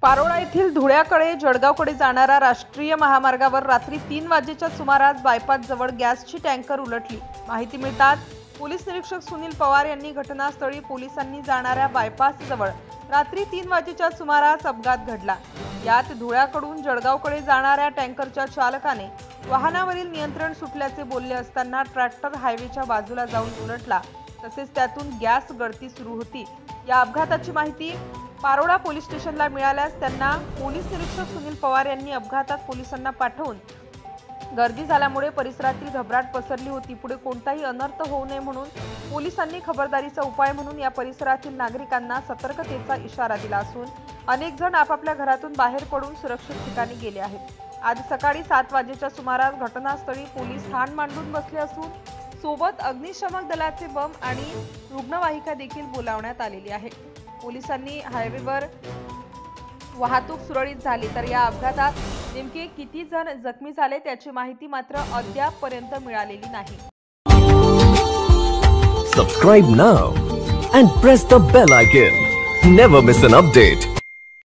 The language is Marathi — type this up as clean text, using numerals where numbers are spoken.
पारोळा येथील धुळ्याकडे जळगावकडे जाणाऱ्या राष्ट्रीय महामार्गावर रात्री 3 वाजेच्या सुमारास बायपास जवळ गॅसची टँकर उलटली। माहिती मिळताच पोलीस निरीक्षक सुनील पवार यांनी घटनास्थळी पोलिसांनी जाणाऱ्या बायपास जवळ रात्री 3 वाजेच्या सुमारास अपघात घडला। यात धुळ्याकडून जळगावकडे जाणाऱ्या टँकरच्या चालकाने वाहनावरील नियंत्रण सुटल्याचे बोलले असताना ट्रॅक्टर हायवेच्या बाजूला जाऊन उलटला, तसेच त्यातून गॅस गळती सुरू होती। या अपघाताची माहिती पारोळा पोलीस स्टेशनला मिळाल्यास त्यांना पोलीस निरीक्षक सुनील पवार यांनी अपघातात पोलिसांना पाठवून गर्दी झाल्यामुळे परिसरातील घबराट पसरली होती। पुढे कोणताही अनर्थ होऊ नये म्हणून पोलिसांनी खबरदारीचा उपाय म्हणून या परिसरातील नागरिकांना सतर्कतेचा इशारा दिला असून अनेक जण आपापल्या घरातून बाहेर पडून सुरक्षित ठिकाणी गेले आहेत। आज सकाळी 7 वाजेच्या सुमारास घटनास्थळी पोलीस ठाण मांडून बसले असून सोबत अग्निशमन दलाचे बंब आणि रुग्णवाहिका देखील बोलावण्यात आलेली आहे। पोलिसांनी हायवेवर वाहतूक सुरळीत झाली, तर या अपघातात नेमके किती जण जखमी झाले त्याची माहिती मात्र अद्यापपर्यंत मिळालेली नाही। Subscribe now and press the bell icon. Never miss an update.